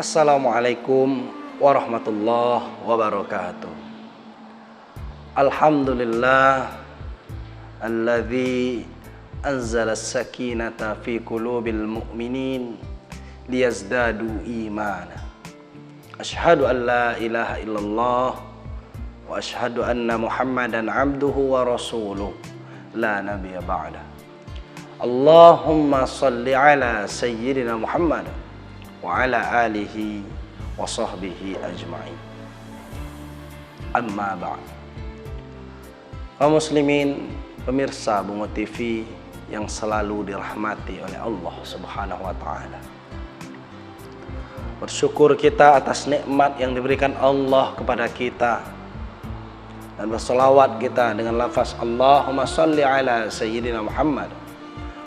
Assalamualaikum warahmatullahi wabarakatuh. Alhamdulillah alladzi anzala as-sakinata fi qulubil mu'minin liyazdadu imana. Asyhadu an la ilaha illallah wa asyhadu anna Muhammadan abduhu wa rasuluh la nabiyya ba'da. Allahumma salli ala sayyidina Muhammad wa ala alihi wa sahbihi ajma'in. Amma ba'd. Kaum muslimin, pemirsa Bungo TV yang selalu dirahmati oleh Allah Subhanahu wa taala. Bersyukur kita atas nikmat yang diberikan Allah kepada kita, dan berselawat kita dengan lafaz Allahumma salli ala sayyidina Muhammad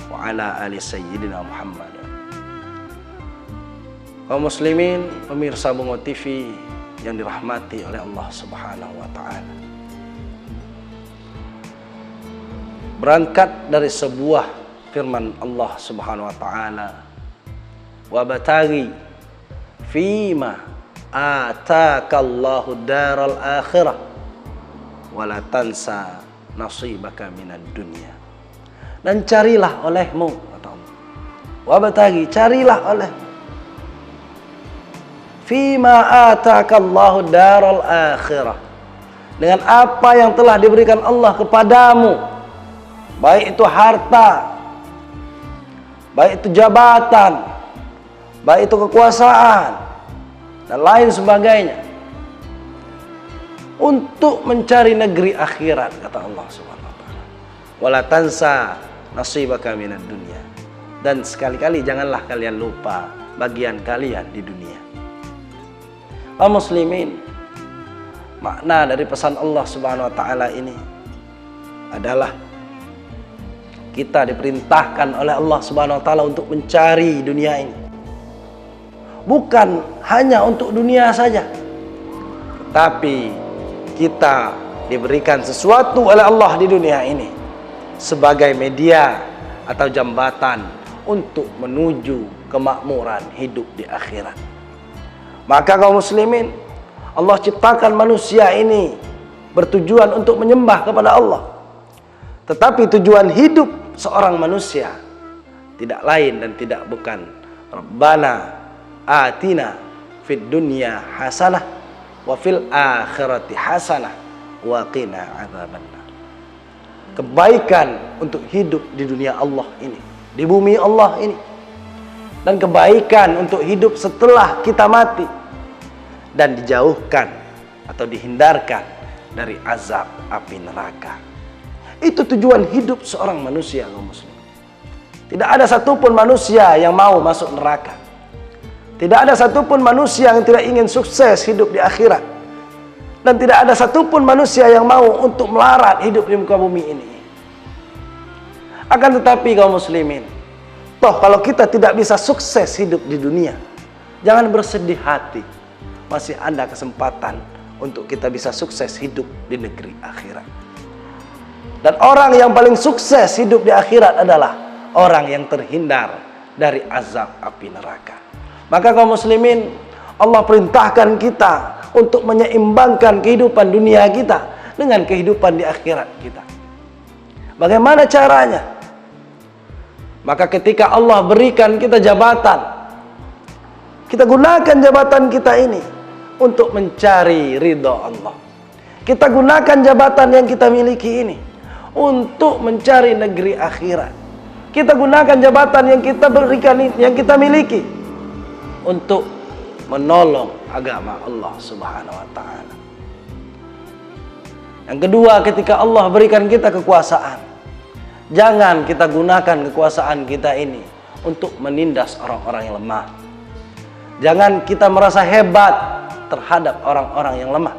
wa ala ali sayyidina Muhammad. Kaum muslimin, pemirsa Bungo TV yang dirahmati oleh Allah Subhanahu wa taala. Berangkat dari sebuah firman Allah Subhanahu wa taala, wa bataghi fima atakallahu daral akhirah wa la tansa nasibaka minad dunya. Dan carilah olehmu, kata Allah, wa bataghi, carilah olehmu, fima atakallahu daral akhirah, dengan apa yang telah diberikan Allah kepadamu, baik itu harta, baik itu jabatan, baik itu kekuasaan dan lain sebagainya, untuk mencari negeri akhirat, kata Allah Subhanahu wa taala. Wala tansa nasibaka minad dunya, dan sekali-kali janganlah kalian lupa bagian kalian di dunia. Kaum muslimin, makna dari pesan Allah Subhanahu wa taala ini adalah kita diperintahkan oleh Allah Subhanahu wa taala untuk mencari dunia ini. Bukan hanya untuk dunia saja, tapi kita diberikan sesuatu oleh Allah di dunia ini sebagai media atau jembatan untuk menuju kemakmuran hidup di akhirat. Maka kaum muslimin, Allah ciptakan manusia ini bertujuan untuk menyembah kepada Allah. Tetapi tujuan hidup seorang manusia tidak lain dan tidak bukan Rabbana atina fid dunya hasanah wa fil akhirati hasanah wa qina adzabannar. Kebaikan untuk hidup di dunia Allah ini, di bumi Allah ini, dan kebaikan untuk hidup setelah kita mati, dan dijauhkan atau dihindarkan dari azab api neraka. Itu tujuan hidup seorang manusia, kaum muslim. Tidak ada satupun manusia yang mau masuk neraka. Tidak ada satupun manusia yang tidak ingin sukses hidup di akhirat. Dan tidak ada satupun manusia yang mau untuk melarat hidup di muka bumi ini. Akan tetapi kaum muslimin, toh kalau kita tidak bisa sukses hidup di dunia, jangan bersedih hati. Masih ada kesempatan untuk kita bisa sukses hidup di negeri akhirat. Dan orang yang paling sukses hidup di akhirat adalah orang yang terhindar dari azab api neraka. Maka kaum muslimin, Allah perintahkan kita untuk menyeimbangkan kehidupan dunia kita dengan kehidupan di akhirat kita. Bagaimana caranya? Maka ketika Allah berikan kita jabatan, kita gunakan jabatan kita ini untuk mencari ridha Allah. Kita gunakan jabatan yang kita miliki ini untuk mencari negeri akhirat. Kita gunakan jabatan yang kita berikan, yang kita miliki, untuk menolong agama Allah Subhanahu wa taala. Yang kedua, ketika Allah berikan kita kekuasaan, jangan kita gunakan kekuasaan kita ini untuk menindas orang-orang yang lemah. Jangan kita merasa hebat terhadap orang-orang yang lemah.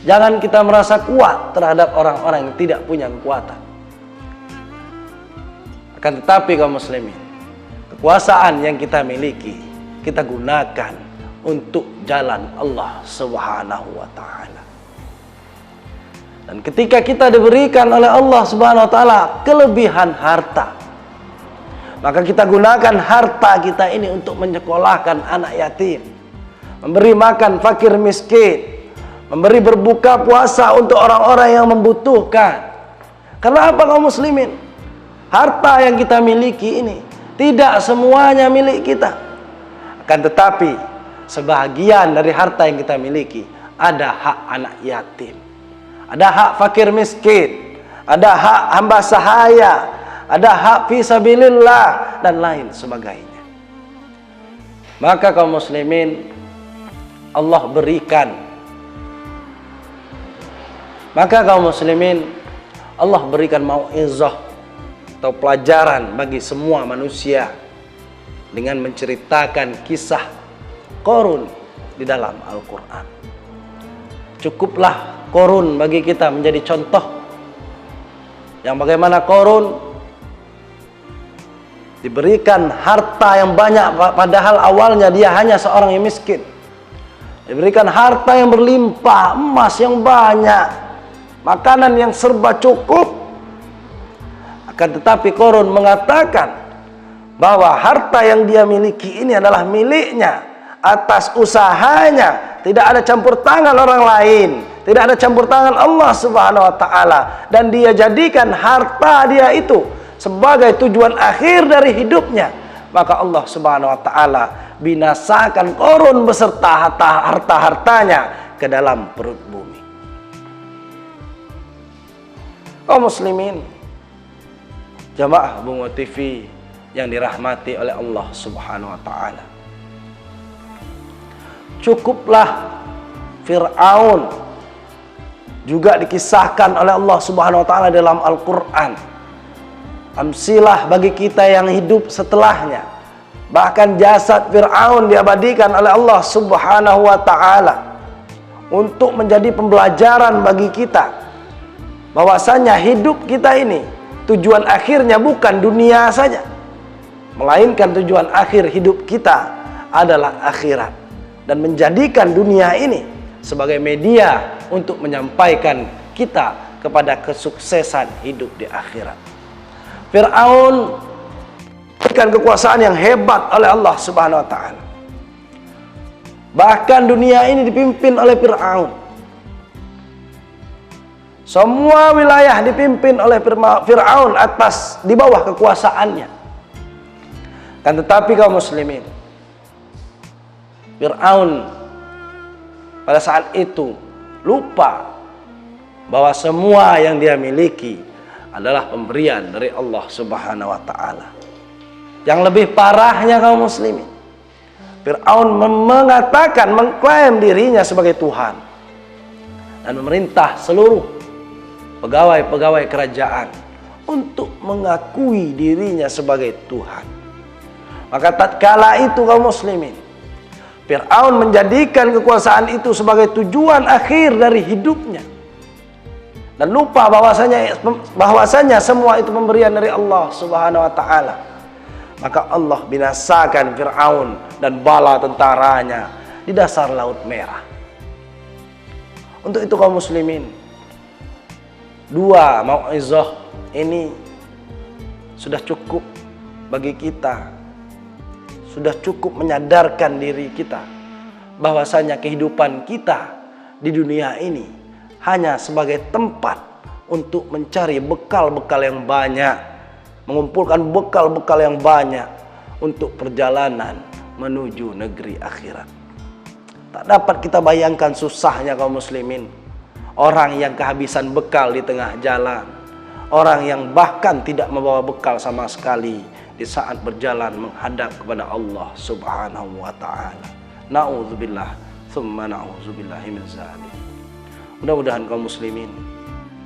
Jangan kita merasa kuat terhadap orang-orang yang tidak punya kekuatan. Akan tetapi kaum muslimin, kekuasaan yang kita miliki, kita gunakan untuk jalan Allah Subhanahu wa taala. Dan ketika kita diberikan oleh Allah Subhanahu wa taala kelebihan harta, maka kita gunakan harta kita ini untuk menyekolahkan anak yatim, memberi makan fakir miskin, memberi berbuka puasa untuk orang-orang yang membutuhkan. Karena apa kaum muslimin? Harta yang kita miliki ini tidak semuanya milik kita. Akan tetapi sebahagian dari harta yang kita miliki ada hak anak yatim, ada hak fakir miskin, ada hak hamba sahaya, ada hak fisabilillah dan lain sebagainya. Maka kaum muslimin, Allah berikan mau'izah atau pelajaran bagi semua manusia dengan menceritakan kisah Qarun di dalam Al-Quran. Cukuplah Qarun bagi kita menjadi contoh yang bagaimana Qarun diberikan harta yang banyak, padahal awalnya dia hanya seorang yang miskin. Diberikan harta yang berlimpah, emas yang banyak, makanan yang serba cukup. Akan tetapi Qarun mengatakan bahwa harta yang dia miliki ini adalah miliknya atas usahanya, tidak ada campur tangan orang lain, tidak ada campur tangan Allah Subhanahu wa taala, dan dia jadikan harta dia itu sebagai tujuan akhir dari hidupnya. Maka Allah Subhanahu wa taala binasakan Qarun beserta harta-hartanya ke dalam perut bumi. Kaum muslimin, jamaah Bungo TV yang dirahmati oleh Allah Subhanahu wa taala. Cukuplah Fir'aun juga dikisahkan oleh Allah Subhanahu wa taala dalam Al-Qur'an. Amsilah bagi kita yang hidup setelahnya. Bahkan jasad Fir'aun diabadikan oleh Allah Subhanahu wa taala untuk menjadi pembelajaran bagi kita bahwasanya hidup kita ini tujuan akhirnya bukan dunia saja, melainkan tujuan akhir hidup kita adalah akhirat, dan menjadikan dunia ini sebagai media untuk menyampaikan kita kepada kesuksesan hidup di akhirat. Fir'aun diberikan kekuasaan yang hebat oleh Allah Subhanahu wa taala. Bahkan dunia ini dipimpin oleh Fir'aun. Semua wilayah dipimpin oleh Fir'aun atas di bawah kekuasaannya. Kan tetapi kaum muslimin, Fir'aun pada saat itu lupa bahwa semua yang dia miliki adalah pemberian dari Allah Subhanahu wa taala. Yang lebih parahnya kaum muslimin, Fir'aun mengatakan, mengklaim dirinya sebagai Tuhan dan memerintah seluruh pegawai-pegawai kerajaan untuk mengakui dirinya sebagai Tuhan. Maka tatkala itu kaum muslimin, Fir'aun menjadikan kekuasaan itu sebagai tujuan akhir dari hidupnya dan lupa bahwasanya semua itu pemberian dari Allah Subhanahu wa taala. Maka Allah binasakan Fir'aun dan bala tentaranya di dasar Laut Merah. Untuk itu kaum muslimin, dua mau'izah ini sudah cukup bagi kita, sudah cukup menyadarkan diri kita bahwasanya kehidupan kita di dunia ini hanya sebagai tempat untuk mencari bekal-bekal yang banyak, mengumpulkan bekal-bekal yang banyak untuk perjalanan menuju negeri akhirat. Tak dapat kita bayangkan susahnya kaum muslimin, orang yang kehabisan bekal di tengah jalan, orang yang bahkan tidak membawa bekal sama sekali di saat berjalan menghadap kepada Allah Subhanahu wa taala. Na'udzubillah, tsumma na'udzubillahi min dzalik. Mudah-mudahan kaum muslimin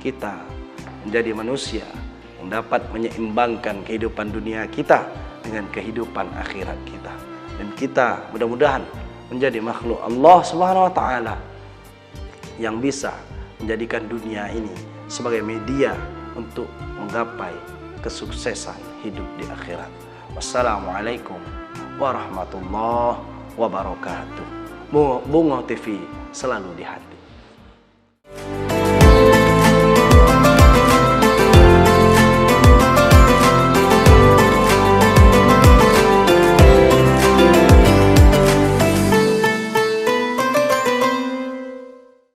kita menjadi manusia yang dapat menyeimbangkan kehidupan dunia kita dengan kehidupan akhirat kita, dan kita mudah-mudahan menjadi makhluk Allah Subhanahu wa taala yang bisa menjadikan dunia ini sebagai media untuk menggapai kesuksesan hidup di akhirat. Wassalamualaikum warahmatullahi wabarakatuh. Bungo TV selalu di hati.